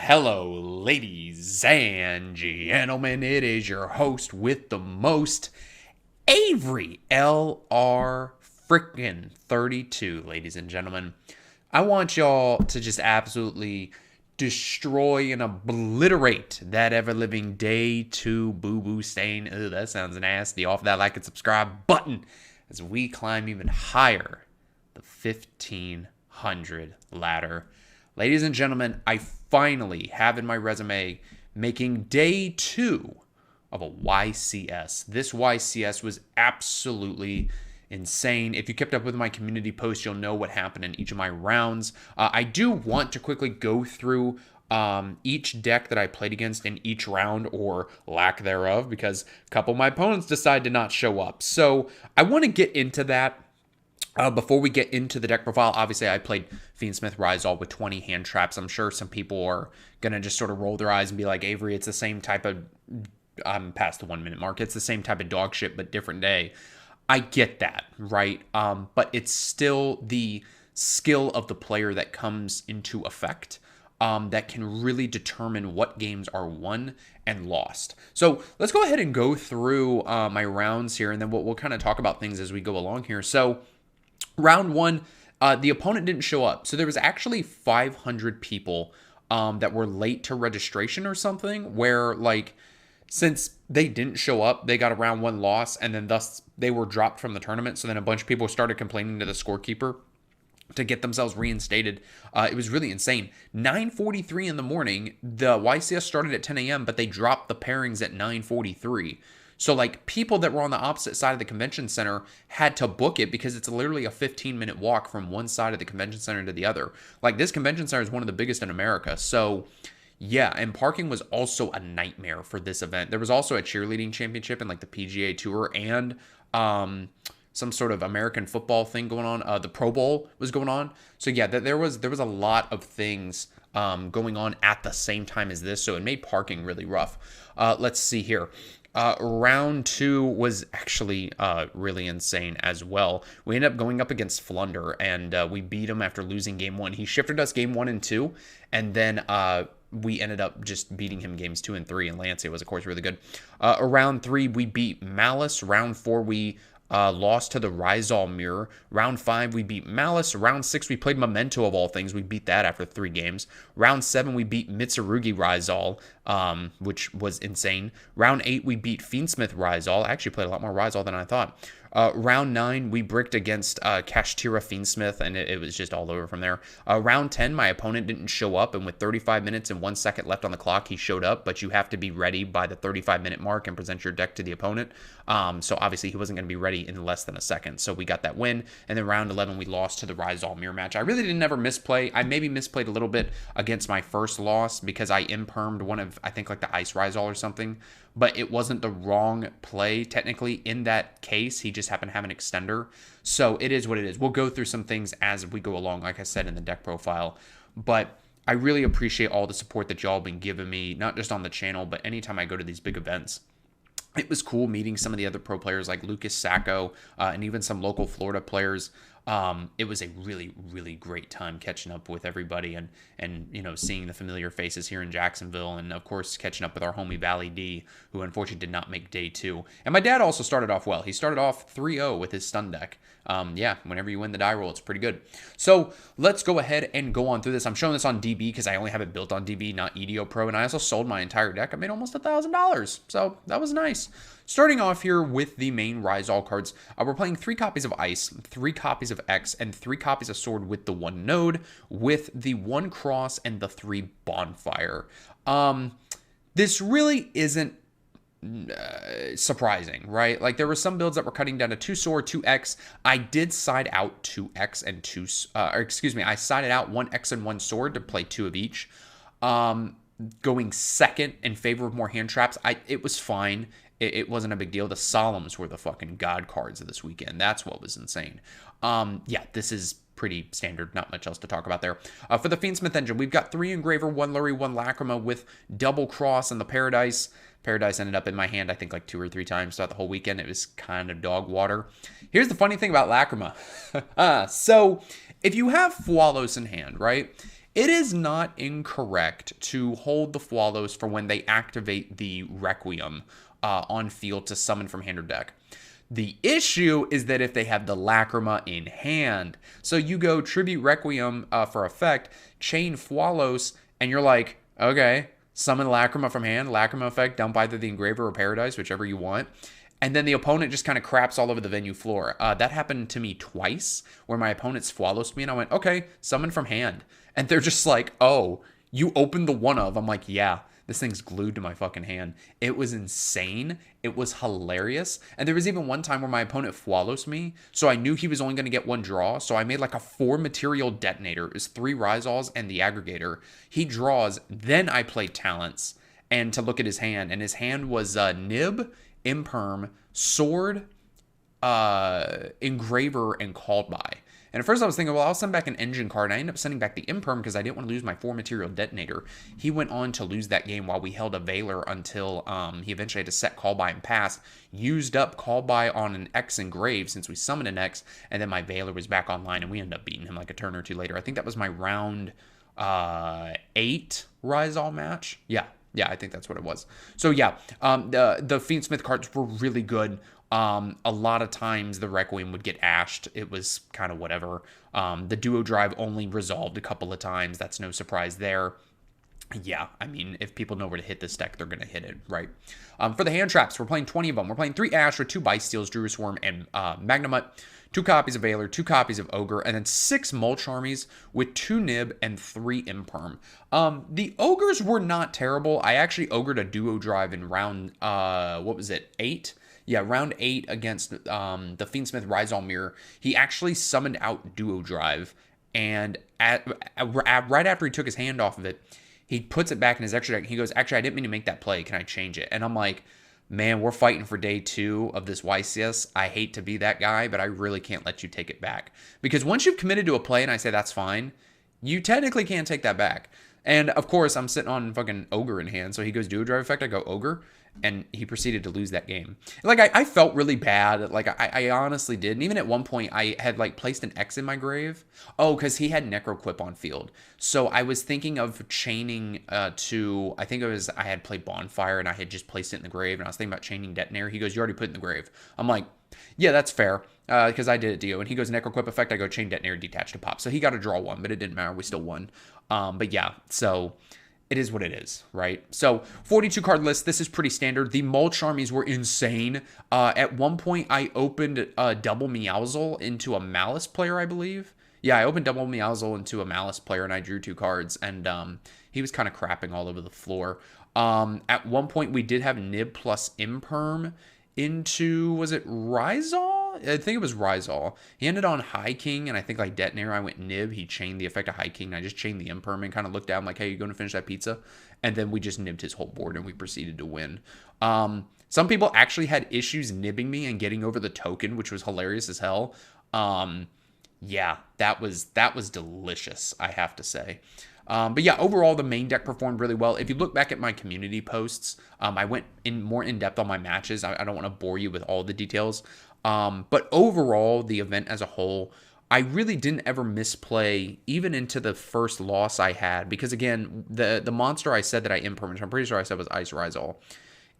Hello, ladies and gentlemen. It is your host with the most, Avery LR frickin' 32, ladies and gentlemen. I want y'all to just absolutely destroy and obliterate that ever-living day 2 boo-boo stain. Ugh, that sounds nasty. Off that like and subscribe button as we climb even higher the 1500 ladder. Ladies and gentlemen, I finally have in my resume making day 2 of a YCS. This YCS was absolutely insane. If you kept up with my community posts, you'll know what happened in each of my rounds. I do want to quickly go through each deck that I played against in each round, or lack thereof, because a couple of my opponents decided to not show up. So I want to get into that. Before we get into the deck profile, obviously I played Fiendsmith Ryzeal with 20 hand traps. I'm sure some people are going to just sort of roll their eyes and be like, Avery, it's the same type of, I'm past the 1 minute mark, it's the same type of dog shit, but different day. I get that, right? But it's still the skill of the player that comes into effect that can really determine what games are won and lost. So let's go ahead and go through my rounds here, and then we'll kind of talk about things as we go along here. So round 1, the opponent didn't show up. So there was actually 500 people that were late to registration or something, where, like, since they didn't show up, they got a round 1 loss, and then thus they were dropped from the tournament. So then a bunch of people started complaining to the scorekeeper to get themselves reinstated. It was really insane. 9:43 in the morning, the YCS started at 10 a.m., but they dropped the pairings at 9:43. So, like, people that were on the opposite side of the convention center had to book it because it's literally a 15-minute walk from one side of the convention center to the other. Like, this convention center is one of the biggest in America. So, yeah, and parking was also a nightmare for this event. There was also a cheerleading championship and, like, the PGA Tour and some sort of American football thing going on. The Pro Bowl was going on. So, yeah, there was a lot of things going on at the same time as this. So, it made parking really rough. Let's see here. Round 2 was actually really insane as well. We ended up going up against Flunder, and we beat him after losing game 1. He shifted us game 1 and 2, and then we ended up just beating him games 2 and 3, and Lancia was, of course, really good. Round 3, we beat Malice. Round 4, we lost to the Ryzeal Mirror. Round 5, we beat Malice. Round 6, we played Memento, of all things. We beat that after 3 games. Round 7, we beat Mitsurugi Ryzeal, which was insane. Round 8, we beat Fiendsmith Ryzeal. I actually played a lot more Ryzeal than I thought. Round 9, we bricked against Kashtira Fiendsmith, and it was just all over from there. Round 10, my opponent didn't show up, and with 35 minutes and 1 second left on the clock, he showed up, but you have to be ready by the 35-minute mark and present your deck to the opponent. So obviously, he wasn't going to be ready in less than a second, so we got that win. And then round 11, we lost to the Ryzeal Mirror match. I really didn't ever misplay. I maybe misplayed a little bit against my first loss because I impermed one of, I think, like the Ice Ryzeal or something, but it wasn't the wrong play technically in that case. He just happened to have an extender. So it is what it is. We'll go through some things as we go along, like I said in the deck profile. But I really appreciate all the support that y'all have been giving me, not just on the channel, but anytime I go to these big events. It was cool meeting some of the other pro players like Lucas Sacco and even some local Florida players. It was a really, really great time catching up with everybody and you know, seeing the familiar faces here in Jacksonville, and of course catching up with our homie Valley D, who unfortunately did not make day 2. And my dad also started off well. He started off 3-0 with his stun deck. Yeah, whenever you win the die roll, it's pretty good. So let's go ahead and go on through this. I'm showing this on DB because I only have it built on DB, not Yugioh Pro, and I also sold my entire deck. I made almost $1,000, so that was nice. Starting off here with the main Ryzeal cards, we're playing 3 copies of Ice, 3 copies of X, and 3 copies of Sword with the 1 node, with the 1 cross and the 3 bonfire. This really isn't surprising, right? Like, there were some builds that were cutting down to 2 sword, 2 X. I did side out 2 X and 2, I sided out 1 X and 1 sword to play 2 of each. Going second in favor of more hand traps, it was fine. It wasn't a big deal. The Solemns were the fucking god cards of this weekend. That's what was insane. Yeah, this is pretty standard. Not much else to talk about there. For the Fiendsmith engine, we've got 3 Engraver, 1 Lurie, 1 Lacrima with double cross and the Paradise. Paradise ended up in my hand, I think, like 2 or 3 times throughout the whole weekend. It was kind of dog water. Here's the funny thing about Lacrima. So if you have Fualos in hand, right? it is not incorrect to hold the Fualos for when they activate the Requiem on field to summon from hand or deck. The issue is that if they have the Lacrima in hand, so you go Tribute Requiem for effect, chain Fualos, and you're like, okay, summon Lacrima from hand, Lacrima effect, dump either the Engraver or Paradise, whichever you want. And then the opponent just kind of craps all over the venue floor. That happened to me twice, where my opponents Fualos me, and I went, okay, summon from hand. And they're just like, oh, you opened the one of. I'm like, yeah. This thing's glued to my fucking hand. It was insane. It was hilarious. And there was even one time where my opponent Fualos me, so I knew he was only going to get one draw, so I made like a 4-material detonator. It was 3 Ryzeals and the aggregator. He draws, then I played Talents and to look at his hand, and his hand was Nib, Imperm, Sword, Engraver, and Called By. And at first I was thinking, well, I'll send back an engine card. And I ended up sending back the Imperm because I didn't want to lose my 4-material detonator. He went on to lose that game while we held a Veiler until he eventually had to set Call By and pass. Used up Call By on an X Engrave since we summoned an X. And then my Veiler was back online and we ended up beating him like a turn or two later. I think that was my round 8 Ryzeal match. Yeah, I think that's what it was. So yeah, the Fiendsmith cards were really good. A lot of times the Requiem would get ashed. It was kind of whatever. The Duo Drive only resolved a couple of times. That's no surprise there. Yeah, I mean, if people know where to hit this deck, they're going to hit it, right? For the hand traps, we're playing 20 of them. We're playing 3 Ash with 2 Bysteals, Druid Swarm, and Magnamut, 2 copies of Veiler, 2 copies of Ogre, and then 6 Mulch Armies with 2 Nib and 3 Imperm. The Ogres were not terrible. I actually Ogred a Duo Drive in round, 8? Yeah, round 8 against the Fiendsmith Ryzeal mirror. He actually summoned out Duo Drive, and right after he took his hand off of it, he puts it back in his extra deck. He goes, actually, I didn't mean to make that play. Can I change it? And I'm like, man, we're fighting for day 2 of this YCS. I hate to be that guy, but I really can't let you take it back. Because once you've committed to a play and I say that's fine, you technically can't take that back. And, of course, I'm sitting on fucking Ogre in hand. So he goes Duo Drive effect. I go Ogre. And he proceeded to lose that game. Like, I felt really bad. Like, I honestly did. And even at one point, I had, like, placed an X in my grave. Oh, because he had Necroquip on field. So I was thinking of chaining to... I think it was... I had played Bonfire, and I had just placed it in the grave. And I was thinking about chaining Detonator. He goes, you already put it in the grave. I'm like, yeah, that's fair. Because I did it, Dio. And he goes, Necroquip effect. I go, chain Detonator, detach to pop. So he got to draw 1, but it didn't matter. We still won. But yeah, so... it is what it is, right? So 42 card list. This is pretty standard. The Mulch Armies were insane. At one point, I opened double Meowsle into a Malice player, I believe. Yeah, I opened double Meowsle into a Malice player, and I drew 2 cards, and he was kind of crapping all over the floor. At one point, we did have Nib plus Imperm into, was it Ryzeal? I think it was Ryzeal. He ended on High King, and I think like Detonator, I went Nib. He chained the effect of High King, and I just chained the Imperm and kind of looked down like, hey, you going to finish that pizza? And then we just nibbed his whole board, and we proceeded to win. Some people actually had issues nibbing me and getting over the token, which was hilarious as hell. Yeah, that was delicious, I have to say. But yeah, overall, the main deck performed really well. If you look back at my community posts, I went more in depth on my matches. I don't want to bore you with all the details. But overall, the event as a whole, I really didn't ever misplay, even into the first loss I had. Because again, the monster I said that I impermanent, I'm pretty sure I said was Ice Ryzeal.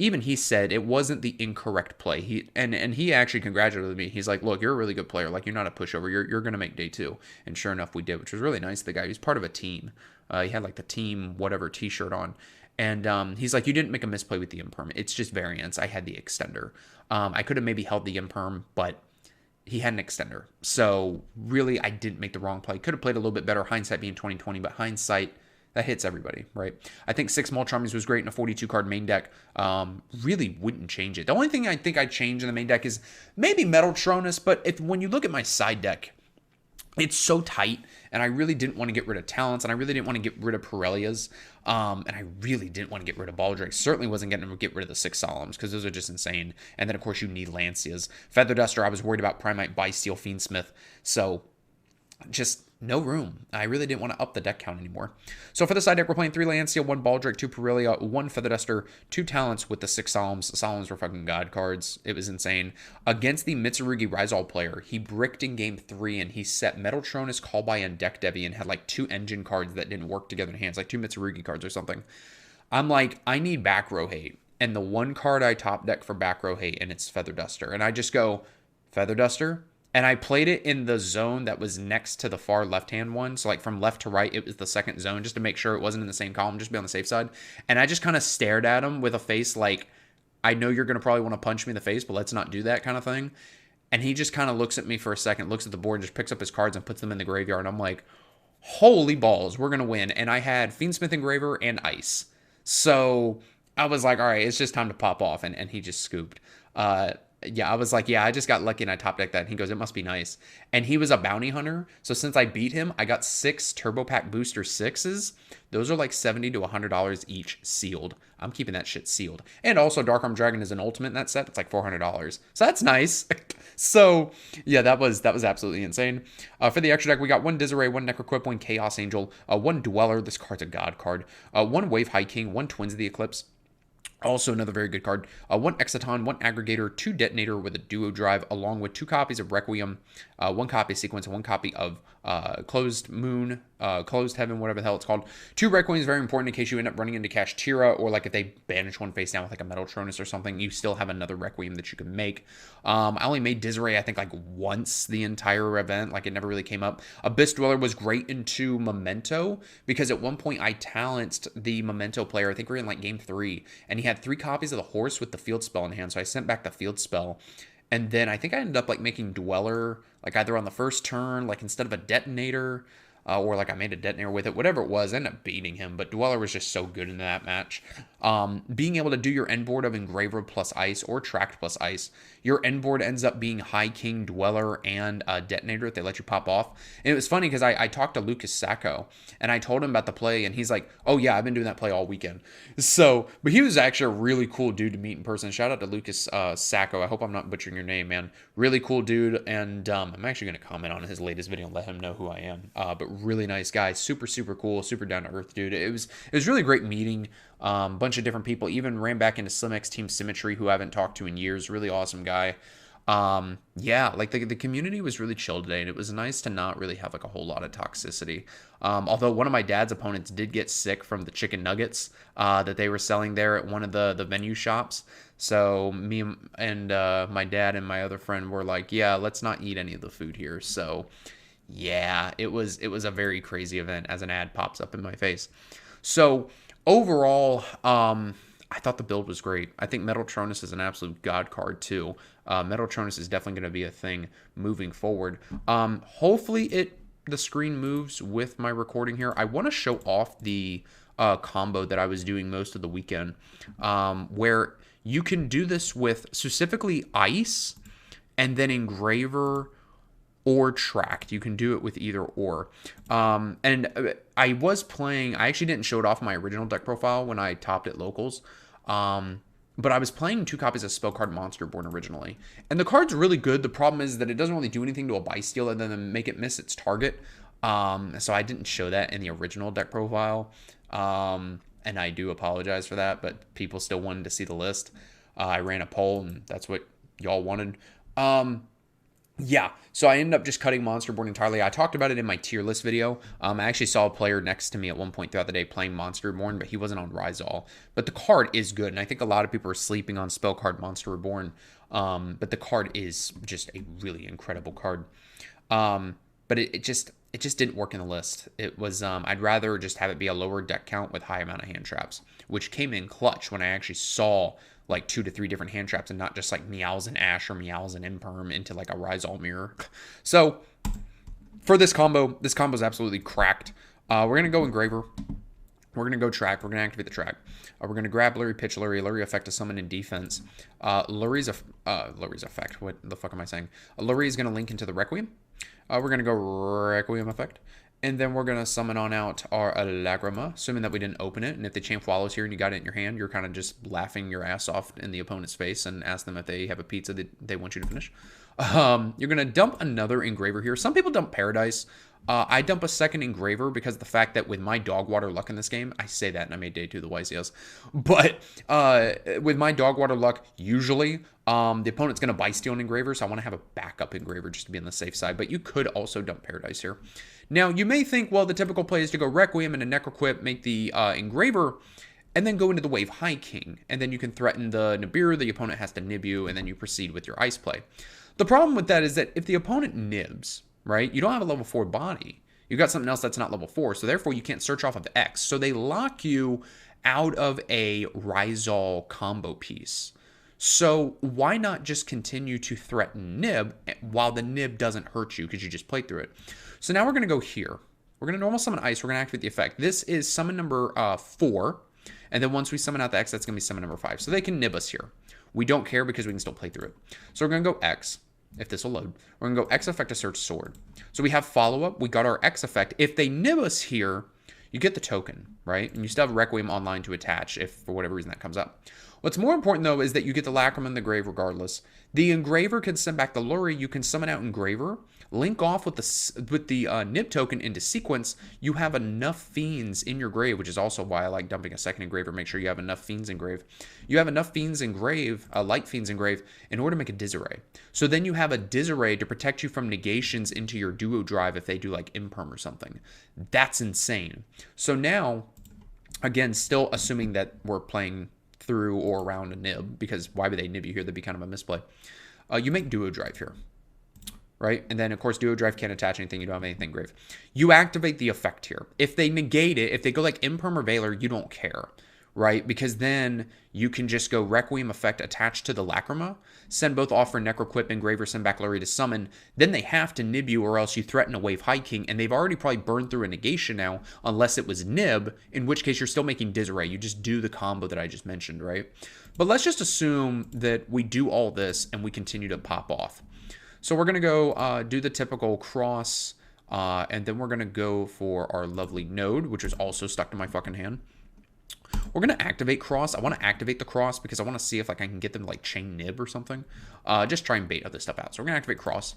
Even he said it wasn't the incorrect play. He actually congratulated me. He's like, look, you're a really good player. Like, you're not a pushover. You're going to make day 2. And sure enough, we did, which was really nice. The guy, he's part of a team. He had like the team whatever t-shirt on. And he's like, you didn't make a misplay with the Imperm. It's just variance. I had the extender. I could have maybe held the Imperm, but he had an extender. So really, I didn't make the wrong play. Could have played a little bit better, hindsight being 2020, but hindsight, that hits everybody, right? I think 6 Mulch Armies was great in a 42-card main deck. Really wouldn't change it. The only thing I think I'd change in the main deck is maybe Metal Tronus, but when you look at my side deck, it's so tight, and I really didn't want to get rid of Talents, and I really didn't want to get rid of Pirellias, and I really didn't want to get rid of Baldric. Certainly wasn't going to get rid of the 6 Solemns, because those are just insane. And then, of course, you need Lancias. Feather Duster, I was worried about Primite, Bysteel, Fiendsmith. So, just no room. I really didn't want to up the deck count anymore. So for the side deck, we're playing 3 Landsteel, 1 Baldric, 2 Perelia, 1 Feather Duster, 2 Talents with the 6 Solemns. Solemns were fucking god cards. It was insane. Against the Fiendsmith Ryzeal player, he bricked in game 3 and he set Metaltronus, Callby, and Deck Devi and had like 2 engine cards that didn't work together in hands, like 2 Mitsurugi cards or something. I'm like, I need back row hate. And the one card I top deck for back row hate, and it's Feather Duster. And I just go, Feather Duster? And I played it in the zone that was next to the far left-hand one. So, like, from left to right, it was the second zone, just to make sure it wasn't in the same column, just to be on the safe side. And I just kind of stared at him with a face like, I know you're going to probably want to punch me in the face, but let's not do that kind of thing. And he just kind of looks at me for a second, looks at the board, just picks up his cards and puts them in the graveyard. And I'm like, holy balls, we're going to win. And I had Fiendsmith Engraver and Ice. So I was like, all right, it's just time to pop off. And he just scooped. Yeah, I was like, yeah, I just got lucky and I top decked that. And he goes, it must be nice. And he was a bounty hunter. So since I beat him, I got 6 Turbo Pack Booster 6s. Those are like $70 to $100 each sealed. I'm keeping that shit sealed. And also Dark Arm Dragon is an ultimate in that set. It's like $400. So that's nice. So yeah, that was absolutely insane. For the extra deck, we got 1 Disarray, 1 Necroquip, 1 Chaos Angel, 1 Dweller. This card's a god card. 1 Wave High King, 1 Twins of the Eclipse. Also another very good card. 1 Exciton, 1 Aggregator, 2 Detonator with a Duo Drive, along with 2 copies of Requiem, 1 copy of Sequence, and 1 copy of Closed Moon, Closed Heaven, whatever the hell it's called. 2 Requiem is very important in case you end up running into Kashtira, or like if they banish one face down with like a Metaltronus or something, you still have another Requiem that you can make. I only made Disarray, I think, like once the entire event. Like, it never really came up. Abyss Dweller was great into Memento, because at one point I talented the Memento player. I think we were in like game 3, and he had 3 copies of the horse with the field spell in hand, so I sent back the field spell. And then I think I ended up like making Dweller, like either on the first turn, like instead of a Detonator, or like I made a Detonator with it, whatever it was. I ended up beating him, but Dweller was just so good in that match. Being able to do your end board of Engraver plus Ice or Tract plus Ice, your end board ends up being High King, Dweller, and Detonator if they let you pop off. And it was funny because I talked to Lucas Sacco, and I told him about the play, and he's like, oh yeah, I've been doing that play all weekend. So, but he was actually a really cool dude to meet in person. Shout out to Lucas Sacco. I hope I'm not butchering your name, man. Really cool dude, and I'm actually going to comment on his latest video and let him know who I am. But really nice guy, super cool, super down to earth dude. It was really great meeting bunch of different people. Even ran back into Slimx Team Symmetry, who I haven't talked to in years. Really awesome guy. Yeah, like the community was really chill today, and it was nice to not really have like a whole lot of toxicity. Although one of my dad's opponents did get sick from the chicken nuggets that they were selling there at one of the venue shops. So me and my dad and my other friend were like, yeah, let's not eat any of the food here. So yeah, it was a very crazy event as an ad pops up in my face. So overall, I thought the build was great. I think Metaltronus is an absolute god card too. Metaltronus is definitely going to be a thing moving forward. Hopefully the screen moves with my recording here. I want to show off the combo that I was doing most of the weekend, where you can do this with specifically Ice and then Engraver or Tract. You can do it with either or. And I was playing, I actually didn't show it off my original deck profile when I topped at locals. But I was playing 2 copies of Spellcard Monsterborn originally. And the card's really good. The problem is that it doesn't really do anything to a Bysteel other than make it miss its target. So I didn't show that in the original deck profile. And I do apologize for that, but people still wanted to see the list. I ran a poll, and that's what y'all wanted. Yeah, so I ended up just cutting Monsterborn entirely. I talked about it in my tier list video. I actually saw a player next to me at one point throughout the day playing Monsterborn, but he wasn't on Ryzeal. But the card is good, and I think a lot of people are sleeping on Spellcard Monster Reborn. But the card is just a really incredible card. But it just didn't work in the list. It was I'd rather just have it be a lower deck count with high amount of hand traps, which came in clutch when I actually saw like 2 to 3 different hand traps and not just like Meows and Ash or Meows and Imperm into like a Ryzeal mirror. So for this combo's absolutely cracked. We're going to go Engraver. We're going to go Tract. We're going to activate the Tract. We're going to grab Lurie, pitch Lurie. Lurie effect to summon in defense. Lurie's effect. What the fuck am I saying? Lurie is going to link into the Requiem. We're going to go Requiem effect. And then we're going to summon on out our Lagrima, assuming that we didn't open it. And if the Champ Wallows here and you got it in your hand, you're kind of just laughing your ass off in the opponent's face and ask them if they have a pizza that they want you to finish. You're going to dump another Engraver here. Some people dump Paradise. I dump a second engraver because of the fact that with my dog water luck in this game, I say that and I made day 2 of the YCS, but with my dog water luck, usually the opponent's going to buy steal an engraver, so I want to have a backup engraver just to be on the safe side, but you could also dump Paradise here. Now, you may think, well, the typical play is to go Requiem and a Necroquip, make the engraver, and then go into the Wave High King, and then you can threaten the Nibiru, the opponent has to nib you, and then you proceed with your ice play. The problem with that is that if the opponent nibs, right, you don't have a level 4 body. You got something else that's not level 4, so therefore you can't search off of X. So they lock you out of a Ryzeal combo piece. So why not just continue to threaten nib while the nib doesn't hurt you because you just played through it? So now we're going to go here. We're going to normal summon ice. We're going to activate the effect. This is summon number 4. And then once we summon out the X, that's going to be summon number 5. So they can nib us here. We don't care because we can still play through it. So we're going to go X, if this will load. We're going to go X effect to search sword. So we have follow-up. We got our X effect. If they nib us here, you get the token, right? And you still have Requiem online to attach if for whatever reason that comes up. What's more important, though, is that you get the Lacrima in the grave regardless. The engraver can send back the Luri. You can summon out engraver, link off with the nib token into sequence. You have enough fiends in your grave, which is also why I like dumping a second engraver. Make sure you have enough fiends in grave. You have enough fiends in grave, light fiends in grave, in order to make a disarray. So then you have a disarray to protect you from negations into your duo drive if they do like imperm or something. That's insane. So now, again, still assuming that we're playing through or around a nib, because why would they nib you here? That'd be kind of a misplay. You make duo drive here, right? And then, of course, duo drive can't attach anything. You don't have anything grave. You activate the effect here. If they negate it, if they go like Imperm or Valor, you don't care, right? Because then you can just go Requiem effect attached to the Lacrima, send both off for Necroquip, Engraver, send back Luri to summon. Then they have to nib you or else you threaten a Wave High King, and they've already probably burned through a negation now, unless it was nib, in which case you're still making disarray. You just do the combo that I just mentioned, right? But let's just assume that we do all this and we continue to pop off. So we're going to go do the typical cross, and then we're going to go for our lovely node, which is also stuck to my fucking hand. We're going to activate cross. I want to activate the cross because I want to see if like I can get them to like chain nib or something. Just try and bait other stuff out. So we're going to activate cross.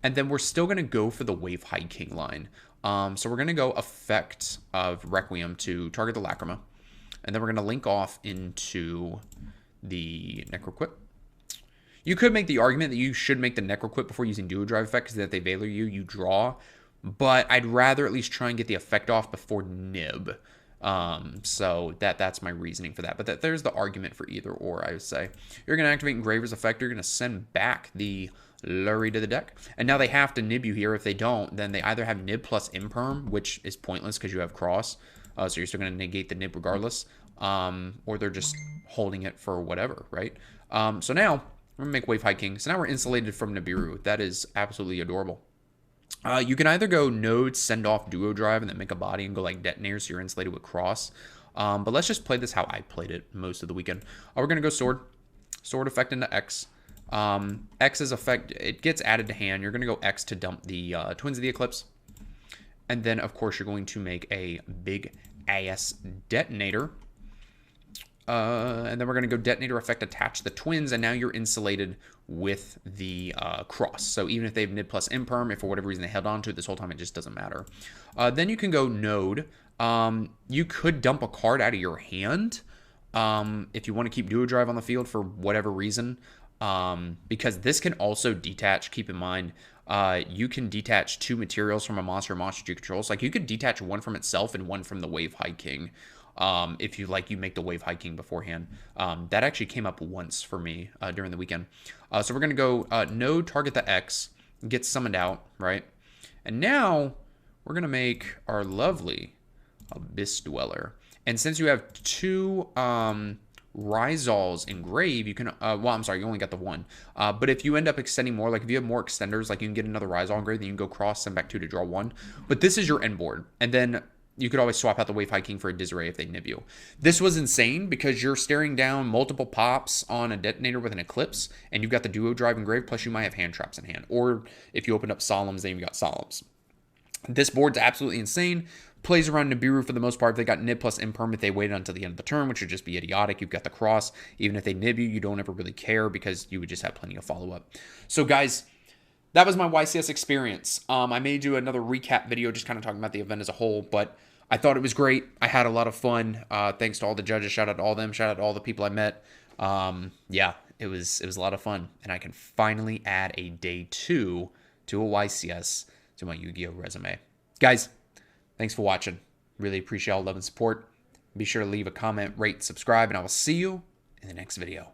And then we're still going to go for the Wave High King line. So we're going to go effect of Requiem to target the Lacrima. And then we're going to link off into the Necroquip. You could make the argument that you should make the Necroquip before using Duo Drive effect because that they Valor you, you draw. But I'd rather at least try and get the effect off before nib. So that's my reasoning for that. But there's the argument for either or, I would say. You're going to activate Engraver's effect. You're going to send back the Luri to the deck. And now they have to nib you here. If they don't, then they either have nib plus imperm, which is pointless because you have cross. So you're still going to negate the nib regardless. Or they're just holding it for whatever, right? So now, I'm going to make Wave High King. So now we're insulated from Nibiru. That is absolutely adorable. You can either go node, send off Duo Drive, and then make a body and go like Detonator, so you're insulated with cross. But let's just play this how I played it most of the weekend. We're going to go sword. Sword effect into X. X's effect, it gets added to hand. You're going to go X to dump the Twins of the Eclipse. And then, of course, you're going to make a big ass Detonator. And then we're going to go Detonator effect, attach the Twins, and now you're insulated with the cross. So even if they have nib plus imperm, if for whatever reason they held on to it this whole time, it just doesn't matter. Then you can go node. You could dump a card out of your hand if you want to keep Duo Drive on the field for whatever reason. Because this can also detach. Keep in mind, you can detach 2 materials from a monster you control. So like you could detach one from itself and one from the Wave High King. If you like, you make the Wave High King beforehand. That actually came up once for me during the weekend. So we're going to go node, target the X, get summoned out, right? And now we're going to make our lovely Abyss Dweller. And since you have 2 Ryzeals in grave, you can, well, I'm sorry, you only got the 1. But if you end up extending more, like if you have more extenders, like you can get another Ryzeal in grave, then you can go cross, send back 2 to draw 1. But this is your end board. And then you could always swap out the Wave High King for a Disarray if they nib you. This was insane because you're staring down multiple pops on a Detonator with an Eclipse, and you've got the Duo Drive and Grave, plus you might have hand traps in hand. Or if you open up Solemns, then you've got Solemns. This board's absolutely insane. Plays around Nibiru for the most part. If they got nib plus imperm, if they waited until the end of the turn, which would just be idiotic. You've got the cross. Even if they nib you, you don't ever really care because you would just have plenty of follow-up. So guys, that was my YCS experience. I may do another recap video just kind of talking about the event as a whole, but I thought it was great. I had a lot of fun. Thanks to all the judges. Shout out to all of them. Shout out to all the people I met. Yeah, it was a lot of fun, and I can finally add a day 2 to a YCS to my Yu-Gi-Oh resume. Guys, thanks for watching. Really appreciate all love and support. Be sure to leave a comment, rate, subscribe, and I will see you in the next video.